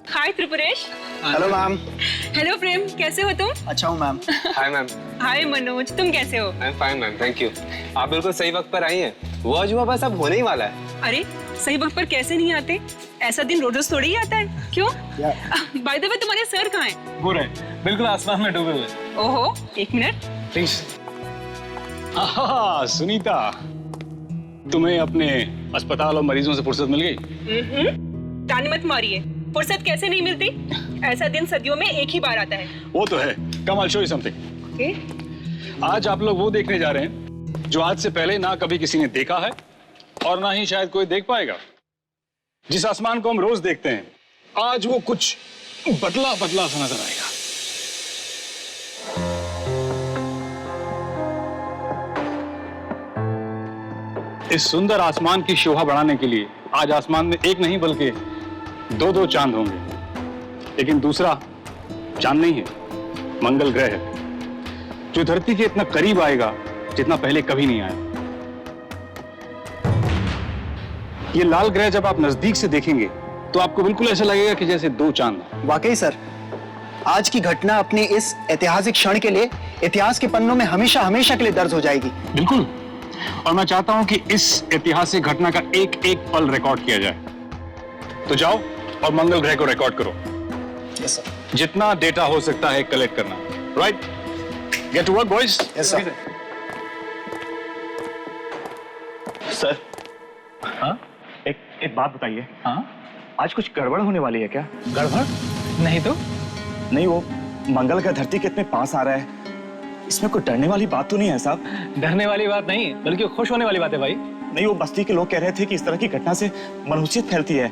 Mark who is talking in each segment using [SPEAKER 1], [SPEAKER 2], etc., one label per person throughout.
[SPEAKER 1] हाय Tripuresh.
[SPEAKER 2] Hello ma'am.
[SPEAKER 1] Hello Prem, कैसे हो तुम?
[SPEAKER 2] अच्छा हूँ ma'am.
[SPEAKER 3] Hi ma'am.
[SPEAKER 1] Hi Manoj, तुम कैसे हो?
[SPEAKER 3] I am fine ma'am, thank you. आप बिल्कुल सही वक्त पर आई हैं। वो अजूबा बस अब होने ही वाला है।
[SPEAKER 1] अरे सही वक्त पर कैसे नहीं आते? ऐसा दिन रोज रोज थोड़ी ही आता है। क्यों? बाय द वे तुम्हारे सर कहाँ हैं?
[SPEAKER 4] वो रहे, बिल्कुल आसमान में डूबे हुए।
[SPEAKER 1] ओहो, एक मिनट।
[SPEAKER 4] प्लीज। सुनीता, तुम्हें अपने अस्पताल और मरीजों से फुर्सत मिल गई?
[SPEAKER 1] ताने मत मारिए, फुर्सत कैसे नहीं मिलती? ऐसा दिन सदियों में एक ही बार आता है।
[SPEAKER 4] वो तो है। Come I show you something.
[SPEAKER 1] Okay.
[SPEAKER 4] आज आप लोग वो देखने जा रहे हैं जो आज से पहले ना कभी किसी ने देखा है और ना ही शायद कोई देख पाएगा। जिस आसमान को हम रोज देखते हैं, आज वो कुछ बदला बदला सा नजर आएगा। इस सुंदर आसमान की शोभा बढ़ाने के लिए आज आसमान में एक नहीं बल्कि दो दो चांद होंगे। लेकिन दूसरा चांद नहीं है, मंगल ग्रह है, जो धरती के इतना करीब आएगा जितना पहले कभी नहीं आया। ये लाल ग्रह जब आप नजदीक से देखेंगे तो आपको बिल्कुल ऐसा लगेगा कि जैसे दो चांद।
[SPEAKER 2] वाकई सर, आज की घटना अपने इस ऐतिहासिक क्षण के लिए इतिहास के पन्नों में हमेशा हमेशा के लिए दर्ज हो जाएगी।
[SPEAKER 4] बिल्कुल। और मैं चाहता हूं कि इस ऐतिहासिक घटना का एक एक पल रिकॉर्ड किया जाए। तो जाओ और मंगल ग्रह को रिकॉर्ड करो।
[SPEAKER 2] Yes sir.
[SPEAKER 4] जितना डेटा हो सकता है कलेक्ट करना। Right? Get to work boys.
[SPEAKER 2] Yes sir.
[SPEAKER 5] Sir, हाँ, एक बात बताइए।
[SPEAKER 4] हाँ?
[SPEAKER 5] आज कुछ गड़बड़ होने वाली है क्या?
[SPEAKER 4] गड़बड़? नहीं तो?
[SPEAKER 5] नहीं, वो मंगल का धरती के इतने पास आ रहा है, इसमें कोई डरने वाली बात तो नहीं है साहब?
[SPEAKER 4] डरने वाली बात नहीं, बल्कि खुश होने वाली बात है भाई।
[SPEAKER 5] नहीं, वो बस्ती के लोग कह रहे थे कि इस तरह की घटना से मनहूसियत फैलती है,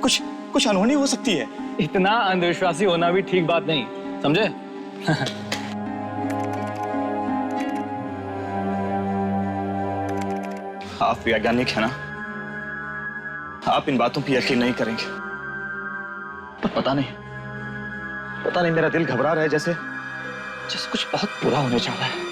[SPEAKER 5] कुछ अनहोनी हो सकती है।
[SPEAKER 4] इतना अंधविश्वासी होना भी ठीक बात नहीं, समझे?
[SPEAKER 5] आप वैज्ञानिक है ना, आप इन बातों पर यकीन नहीं करेंगे। तो पता नहीं मेरा दिल घबरा रहा है, जैसे कुछ बहुत बुरा होने जा रहा है।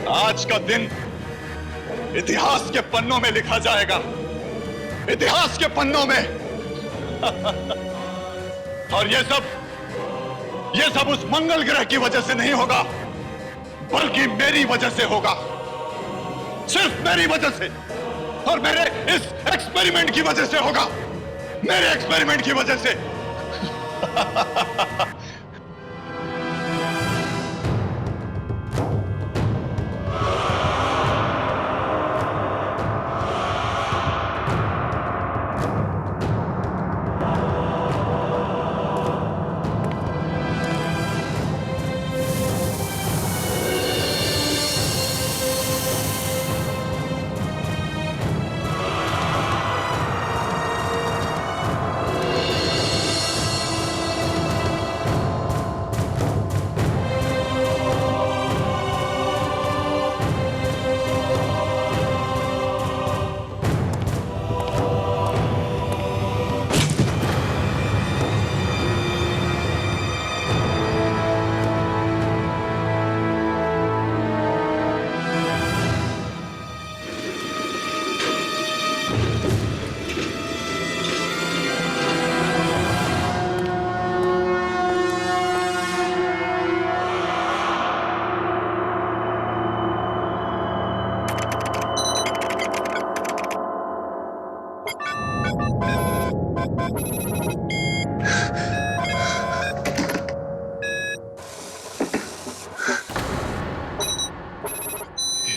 [SPEAKER 6] आज का दिन इतिहास के पन्नों में लिखा जाएगा, इतिहास के पन्नों में। और ये सब उस मंगल ग्रह की वजह से नहीं होगा, बल्कि मेरी वजह से होगा, सिर्फ मेरी वजह से, और मेरे इस एक्सपेरिमेंट की वजह से होगा, मेरे एक्सपेरिमेंट की वजह से।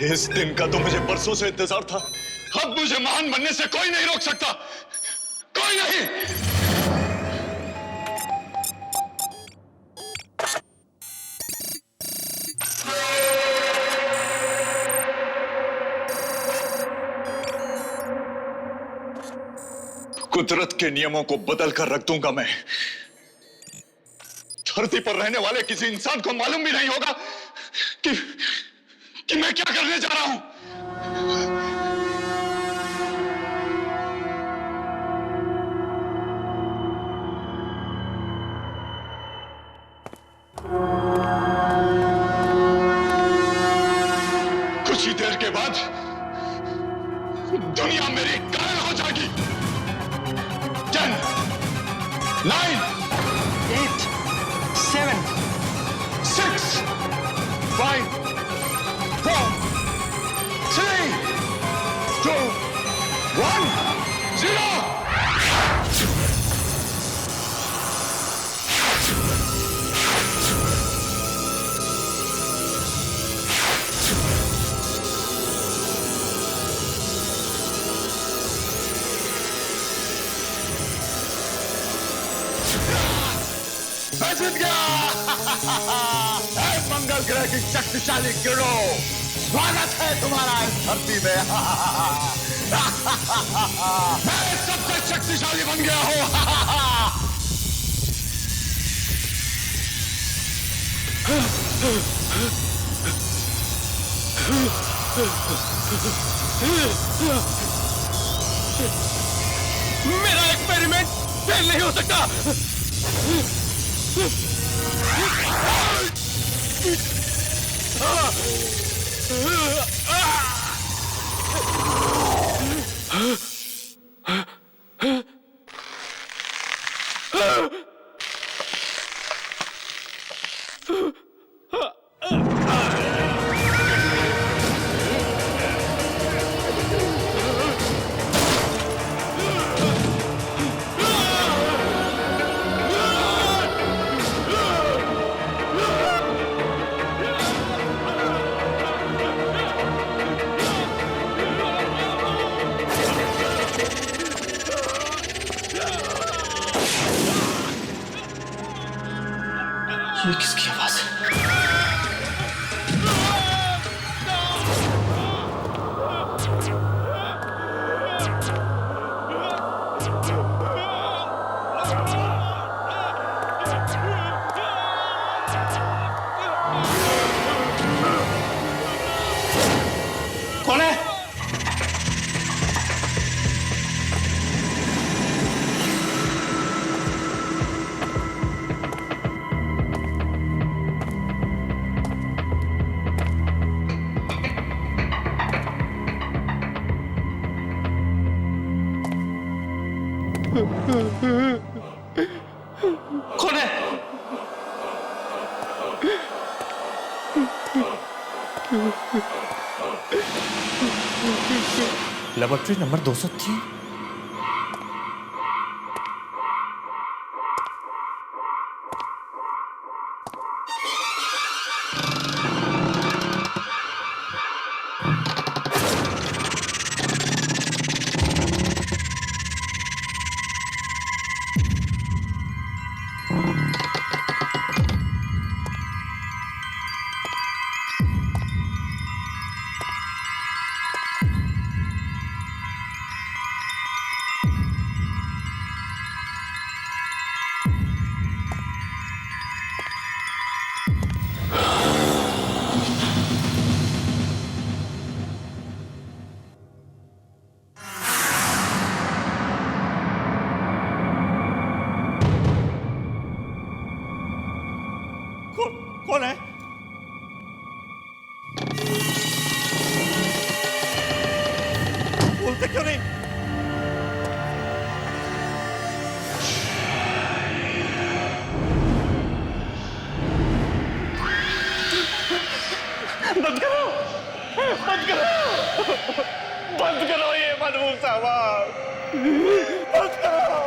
[SPEAKER 6] इस दिन का तो मुझे बरसों से इंतजार था। अब मुझे महान बनने से कोई नहीं रोक सकता, कोई नहीं। कुदरत के नियमों को बदल कर रख दूंगा मैं। धरती पर रहने वाले किसी इंसान को मालूम भी नहीं होगा कि मैं क्या करने जा रहा हूं। कुछ ही देर के बाद दुनिया मेरी कायल हो जाएगी। 10, 9,
[SPEAKER 2] 8, 7,
[SPEAKER 6] 6, 5, 4, 3, 2, 1, 0। मैं जीत गया। मंगल ग्रह की शक्तिशाली गिरोह, स्वागत है तुम्हारा इस धरती में। मैं सबसे शक्तिशाली बन गया हूं।
[SPEAKER 5] मेरा एक्सपेरिमेंट फेल नहीं हो सकता। ये किसकी आवाज है? कौन है? कौन है? Laboratory number 203। कौन है? बोलते क्यों नहीं? बंद करो, बंद करो, बंद करो ये मनमूस आवाज, बंद करो।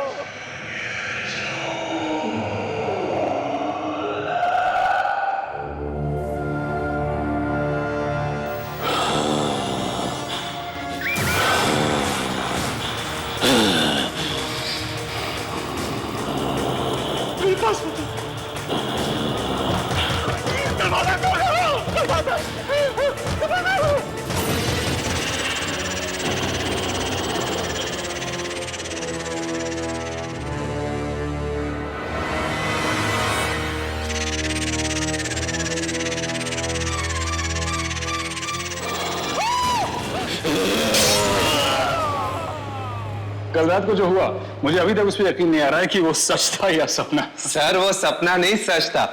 [SPEAKER 4] कल रात को जो हुआ, मुझे अभी तक उस पर यकीन नहीं आ रहा है कि वो सच था या सपना।
[SPEAKER 3] सर वो सपना नहीं सच था।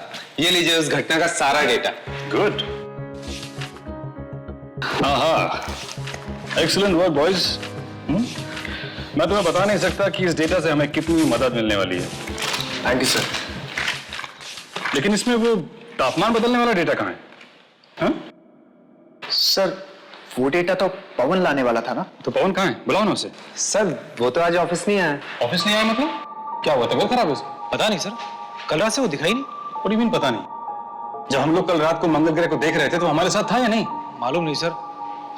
[SPEAKER 3] ये लीजिए उस घटना का सारा डेटा।
[SPEAKER 4] गुड। हाँ, एक्सीलेंट वर्क बॉयज। मैं तुम्हें बता नहीं सकता कि इस डेटा से हमें कितनी मदद मिलने वाली है।
[SPEAKER 2] Thank you sir.
[SPEAKER 4] लेकिन इसमें वो तापमान बदलने वाला डेटा कहाँ है? हाँ?
[SPEAKER 2] सर वो डेटा तो पवन लाने वाला था ना।
[SPEAKER 4] तो पवन कहाँ है? बुलाओ ना उसे।
[SPEAKER 3] सर वो तो आज ऑफिस नहीं आया।
[SPEAKER 4] ऑफिस नहीं आया मतलब? क्या हुआ, तबीयत खराब है उसकी?
[SPEAKER 7] पता नहीं सर, कल रात से वो दिखाई नहीं।
[SPEAKER 4] What do you mean पता नहीं? जब हम लोग कल रात को मंगल ग्रह को देख रहे थे तो हमारे साथ था या नहीं?
[SPEAKER 7] मालूम नहीं सर,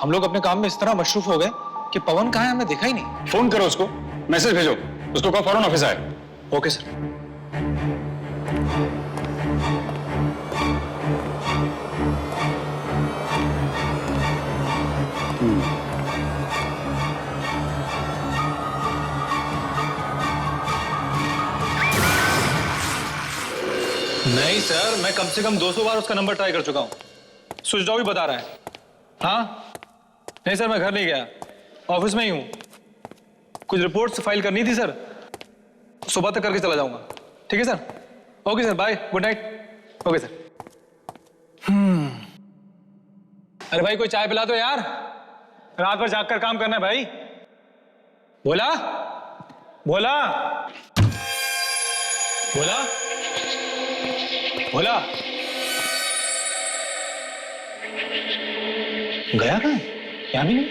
[SPEAKER 7] हम लोग अपने काम में इस तरह मशरूफ हो गए कि पवन कहाँ है हमें देखा ही नहीं।
[SPEAKER 4] फोन करो उसको, मैसेज भेजो, उसको कहो फौरन ऑफिस आए।
[SPEAKER 7] Okay sir. नहीं सर, मैं कम से कम 200 बार उसका नंबर ट्राई कर चुका हूं। स्विच ऑफ ही बता रहा है। हाँ नहीं सर, मैं घर नहीं गया, ऑफिस में ही हूं। कुछ रिपोर्ट्स फाइल करनी थी सर, सुबह तक करके चला जाऊंगा। ठीक है sir, okay sir, bye, good night. Okay sir. अरे भाई कोई चाय पिला दो यार, रात भर जाग कर काम करना है भाई। बोला बोला बोला बोला। गया कहाँ? यहाँ भी नहीं।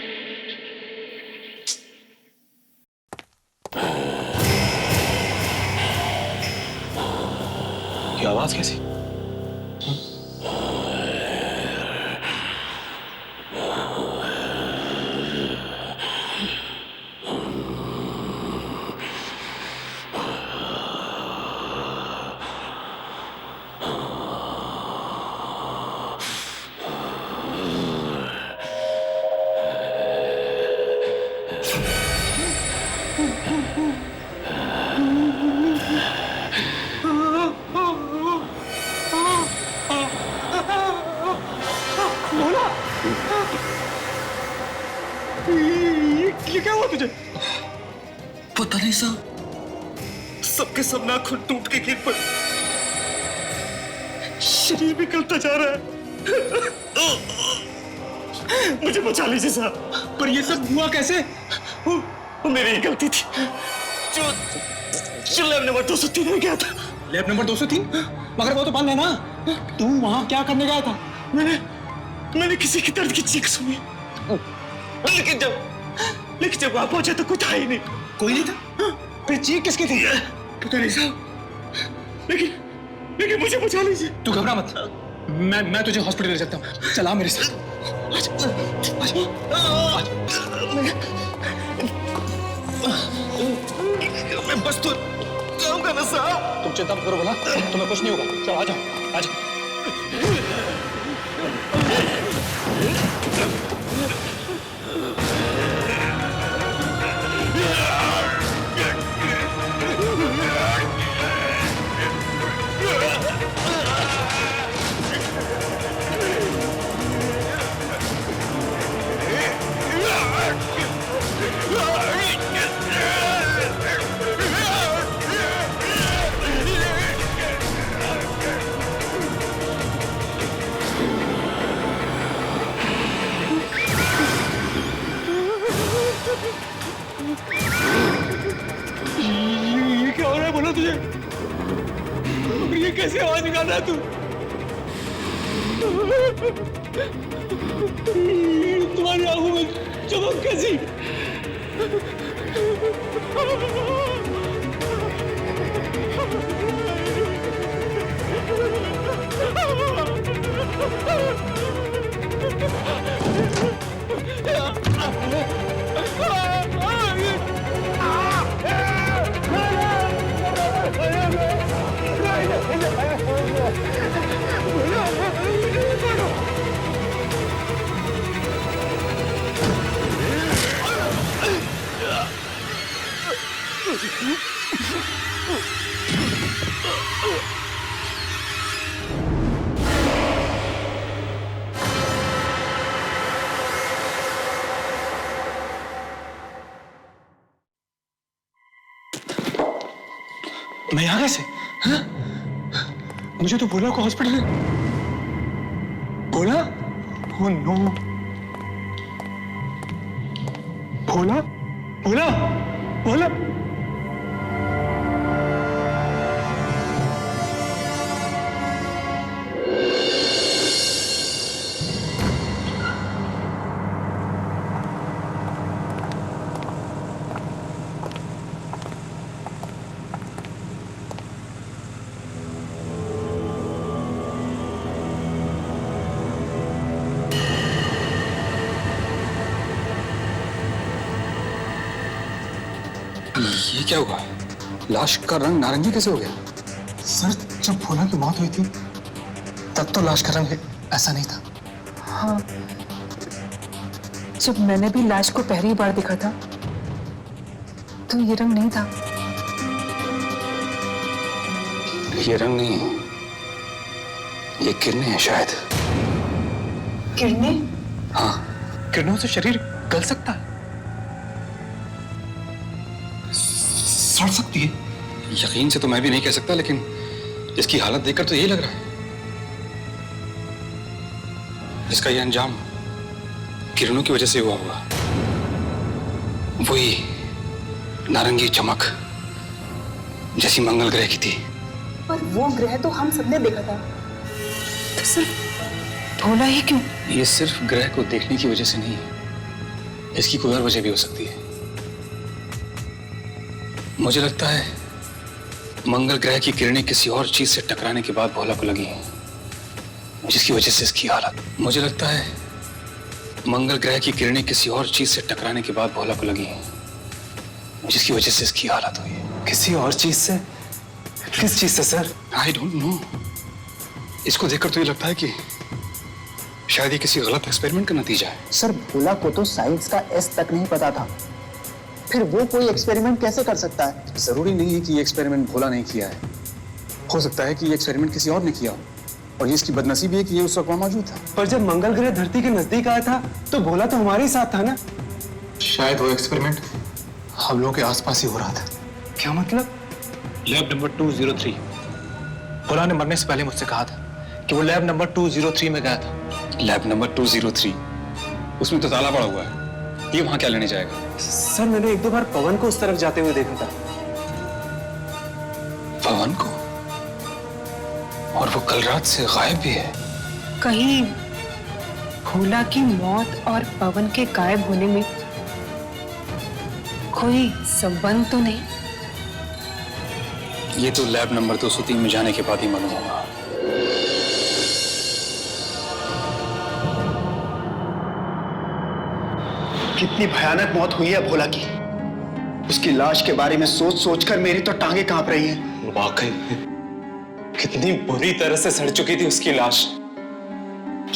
[SPEAKER 7] ये आवाज कैसी? ये क्या हुआ तुझे?
[SPEAKER 5] पता नहीं साहब, सबके सब नाखून टूट के गिर पड़े, शरीर भी गलता जा रहा है। मुझे बचा लीजिए साहब।
[SPEAKER 7] पर ये सब हुआ कैसे?
[SPEAKER 5] वो मेरी ही गलती थी। जो लैब नंबर 203 में गया था।
[SPEAKER 7] Lab number 203? मगर वो तो बंद है ना। तू वहां क्या करने गया था?
[SPEAKER 5] मैंने किसी की दर्द की चीख सुनी, लेकिन जब वहां पहुंचा तो कोई था ही नहीं।
[SPEAKER 7] कोई नहीं था? फिर चीख किसकी थी?
[SPEAKER 5] पता नहीं साहब, लेकिन मुझे बचा लीजिए।
[SPEAKER 7] तू घबरा मत, मैं तुझे हॉस्पिटल ले सकता हूँ। चला मेरे साथ।
[SPEAKER 5] मैं बस तो जाऊंगा ना साहब।
[SPEAKER 7] तुम चिंता मत करो, बोला तुम्हें कुछ नहीं होगा। चलो आ जाओ, आ जाओ। ये क्या हो रहा है? बोला तुझे? ये कैसे आवाज निकाल रहा है तू? तुम्हारी आंखों में चमक कैसी? मैं यहाँ कैसे? हाँ? मुझे तो भोला को हॉस्पिटल में। भोला? Oh no. भोला? भोला? भोला?
[SPEAKER 4] ये क्या हुआ? लाश का रंग नारंगी कैसे हो गया?
[SPEAKER 8] सर, जब भोला की मौत हुई थी तब तो लाश का रंग ऐसा नहीं था।
[SPEAKER 9] हाँ, जब मैंने भी लाश को पहली बार देखा था तो ये रंग नहीं था।
[SPEAKER 4] ये रंग नहीं है, ये किरणें हैं शायद।
[SPEAKER 9] किरणें?
[SPEAKER 4] हाँ,
[SPEAKER 7] किरणों से शरीर गल सकता है, सड़ सकती है।
[SPEAKER 4] यकीन से तो मैं भी नहीं कह सकता, लेकिन इसकी हालत देखकर तो यही लग रहा है। इसका ये अंजाम किरणों की वजह से हुआ होगा। वही नारंगी चमक जैसी मंगल ग्रह की थी।
[SPEAKER 9] पर वो ग्रह तो हम सबने देखा था, तो सिर्फ भोला ही क्यों?
[SPEAKER 4] ये सिर्फ ग्रह को देखने की वजह से नहीं है, इसकी कोई और वजह भी हो सकती है। मुझे लगता है मंगल ग्रह की किरणें किसी और चीज से टकराने के बाद भोला को लगी हैं, जिसकी वजह से इसकी हालत। मुझे लगता है मंगल ग्रह की किरणें किसी और चीज से टकराने के बाद भोला को लगी हैं, जिसकी वजह से इसकी हालत हुई है।
[SPEAKER 7] किसी और चीज से? किस चीज से सर?
[SPEAKER 4] I don't know. इसको देखकर तो ये लगता है कि शायद ये किसी गलत एक्सपेरिमेंट का नतीजा है।
[SPEAKER 2] सर, भोला को तो साइंस का एस तक नहीं पता था, फिर वो कोई एक्सपेरिमेंट कैसे कर सकता है?
[SPEAKER 4] जरूरी नहीं है कि ये एक्सपेरिमेंट भोला नहीं किया है, हो सकता है कि ये एक्सपेरिमेंट किसी और ने किया हो, और ये इसकी बदनसीबी है कि ये उस वक्त वहां मौजूद था।
[SPEAKER 7] पर जब मंगल ग्रह धरती के नजदीक आया था तो भोला तो हमारे ही साथ था ना।
[SPEAKER 8] शायद वो एक्सपेरिमेंट हम लोगों के आसपास ही हो रहा था।
[SPEAKER 7] क्या मतलब? Lab number 203। भोला ने मरने से पहले मुझसे कहा था कि वो लैब नंबर 203 में गया था।
[SPEAKER 4] Lab number 203? उसमें तो ताला पड़ा हुआ है, ये वहां क्या लेने जाएगा?
[SPEAKER 7] सर, मैंने एक दो बार पवन को उस तरफ जाते हुए देखा था।
[SPEAKER 4] पवन को? और वो कल रात से गायब भी है।
[SPEAKER 1] कहीं भोला की मौत और पवन के गायब होने में कोई संबंध तो नहीं?
[SPEAKER 4] ये तो लैब नंबर 203 में जाने के बाद ही मालूम होगा।
[SPEAKER 2] कितनी भयानक मौत हुई है भोला की। उसकी लाश के बारे में सोच सोचकर मेरी तो टांगे कांप रही हैं।
[SPEAKER 3] वाकई कितनी बुरी तरह से सड़ चुकी थी उसकी लाश।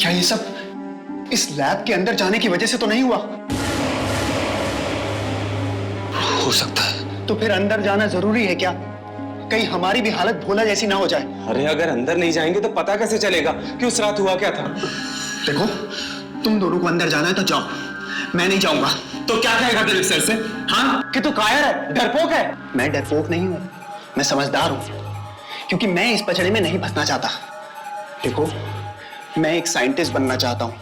[SPEAKER 2] क्या ये सब इस लैब के अंदर जाने की वजह से तो नहीं हुआ?
[SPEAKER 4] हो सकता है।
[SPEAKER 2] तो फिर अंदर जाना जरूरी है क्या? कहीं हमारी भी हालत भोला जैसी ना हो जाए।
[SPEAKER 3] अरे अगर अंदर नहीं जाएंगे तो पता कैसे चलेगा कि उस रात हुआ क्या था?
[SPEAKER 2] देखो, तुम दोनों को अंदर जाना है तो जाओ, मैं नहीं जाऊंगा।
[SPEAKER 3] तो क्या कहेगा दिलीप सर से? हाँ, कि तू कायर है, डरपोक है।
[SPEAKER 2] मैं डरपोक नहीं हूं, मैं समझदार हूं, क्योंकि मैं इस पचड़े में नहीं फंसना चाहता। देखो, मैं एक साइंटिस्ट बनना चाहता हूं,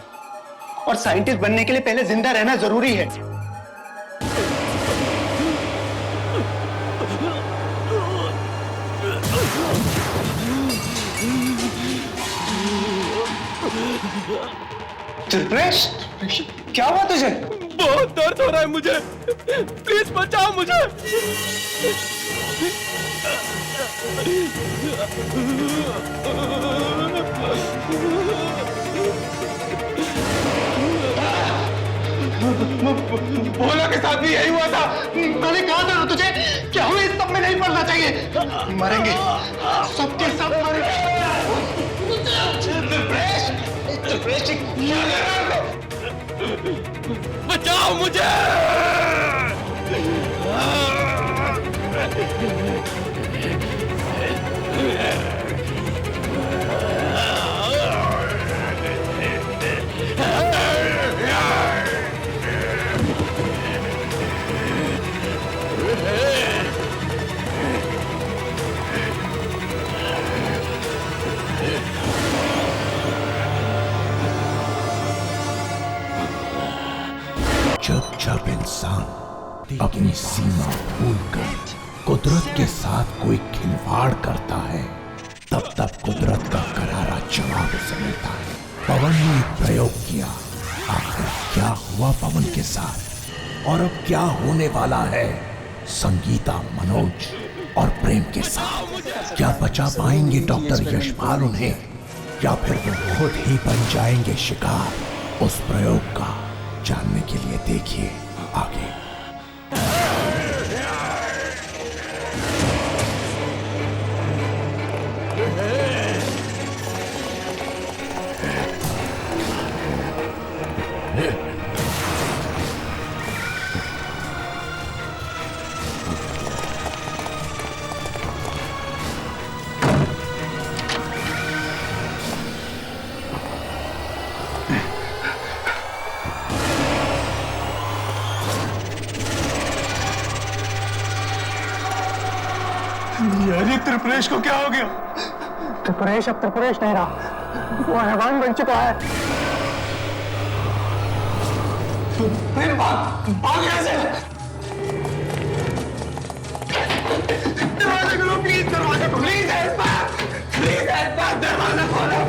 [SPEAKER 2] और साइंटिस्ट बनने के लिए पहले जिंदा रहना जरूरी है।
[SPEAKER 3] त्रिप्रेश, क्या हुआ तुझे?
[SPEAKER 7] बहुत दर्द हो रहा है मुझे, प्लीज बचाओ मुझे।
[SPEAKER 6] भोला के साथ भी यही हुआ था। मैंने कहा था ना तुझे कि हमें इस सब में नहीं पड़ना चाहिए। मरेंगे, सबके सब मरेंगे।
[SPEAKER 7] बचाओ मुझे।
[SPEAKER 10] जब जब इंसान अपनी सीमा भूलकर कुदरत के साथ कोई खिलवाड़ करता है, तब तब कुदरत का करारा जवाब उसे मिलता है। पवन ने एक प्रयोग किया, आखिर क्या हुआ पवन के साथ और अब क्या होने वाला है संगीता, मनोज और प्रेम के साथ? क्या बचा पाएंगे डॉक्टर यशपाल उन्हें, या फिर वो खुद ही बन जाएंगे शिकार उस प्रयोग का? जानने के लिए देखिए आगे।
[SPEAKER 6] यार ये त्रिपुरेश को क्या हो गया?
[SPEAKER 8] त्रिपुरेश अब त्रिपुरेश नहीं रहा, वो हैवान बन चुका है।
[SPEAKER 6] भाग यहाँ से। दरवाजा खोलो प्लीज, दरवाजा खोलो प्लीज, प्लीज दरवाजा खोलो,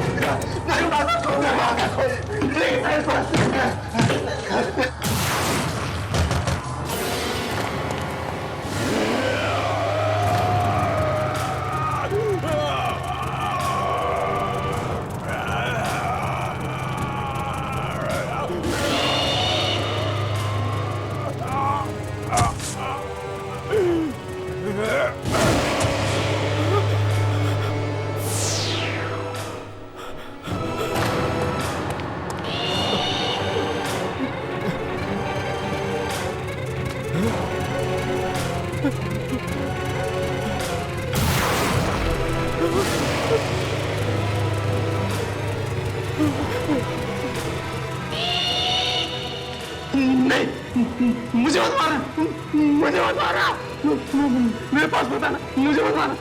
[SPEAKER 6] दरवाजा खोलो, दरवाजा खोलो प्लीज। मुझे मत मारना, मुझे मत मारना, मेरे पास बताना, मुझे मत मारना।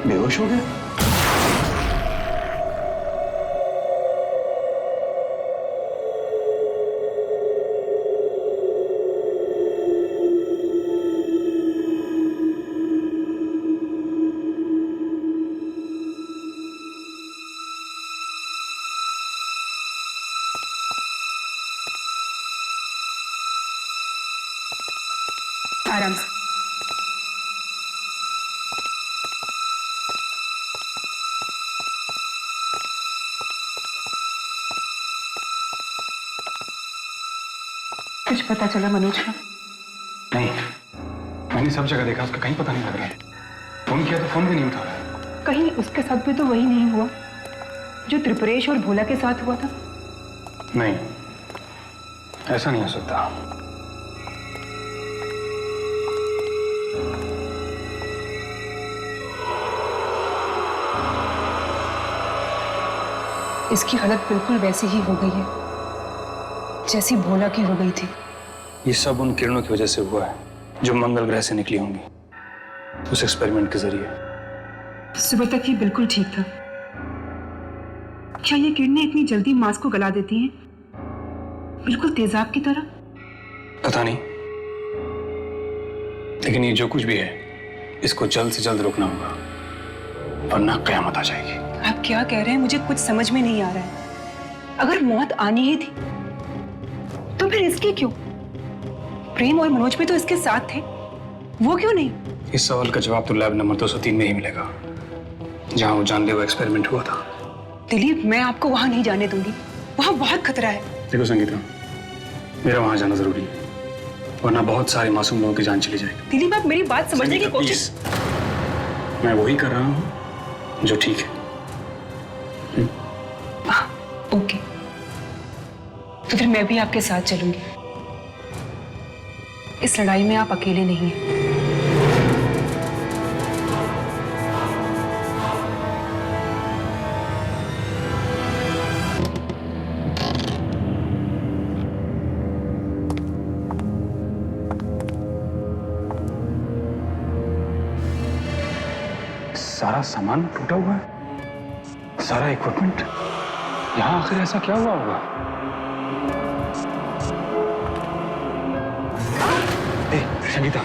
[SPEAKER 6] बेहोश हो गया?
[SPEAKER 9] आराम से। कुछ पता चला मनोज का?
[SPEAKER 4] नहीं, मैंने सब जगह देखा, उसका कहीं पता नहीं लग रहा है। फोन किया तो फोन भी नहीं उठा रहा है।
[SPEAKER 9] कहीं उसके साथ भी तो वही नहीं हुआ जो त्रिपुरेश और भोला के साथ हुआ था?
[SPEAKER 4] नहीं, ऐसा नहीं हो सकता।
[SPEAKER 9] इसकी हालत बिल्कुल वैसी ही हो गई है जैसी भोला की हो गई थी।
[SPEAKER 4] ये सब उन किरणों की वजह से हुआ है जो मंगल ग्रह से निकली होंगी उस एक्सपेरिमेंट के जरिए।
[SPEAKER 9] सुबह तक ये बिल्कुल ठीक था। क्या ये किरणें इतनी जल्दी मांस को गला देती हैं, बिल्कुल तेजाब की तरह?
[SPEAKER 4] पता नहीं, लेकिन ये जो कुछ भी है इसको जल्द से जल्द रोकना होगा वरना कयामत आ जाएगी।
[SPEAKER 9] आप क्या कह रहे हैं, मुझे कुछ समझ में नहीं आ रहा है। अगर मौत आनी ही थी तो फिर इसकी क्यों? प्रेम और मनोज भी तो इसके साथ थे, वो क्यों नहीं?
[SPEAKER 4] इस सवाल का जवाब तो लैब नंबर 203 में ही मिलेगा जहां वो जानलेवा एक्सपेरिमेंट हुआ था।
[SPEAKER 9] दिलीप, मैं आपको वहां नहीं जाने दूंगी, वहां बहुत खतरा है।
[SPEAKER 4] देखो संगीता, मेरा वहां जाना जरूरी है वरना बहुत सारे मासूम लोगों की जान चली जाएगी।
[SPEAKER 9] दिलीप, आप मेरी बात समझने की कोशिश।
[SPEAKER 4] मैं वही कर रहा हूं जो ठीक है।
[SPEAKER 9] ओके, तो फिर मैं भी आपके साथ चलूंगी। इस लड़ाई में आप अकेले नहीं हैं।
[SPEAKER 4] सारा सामान टूटा हुआ है, सारा इक्विपमेंट। यहाँ आखिर ऐसा क्या हुआ होगा? ए, संगीता,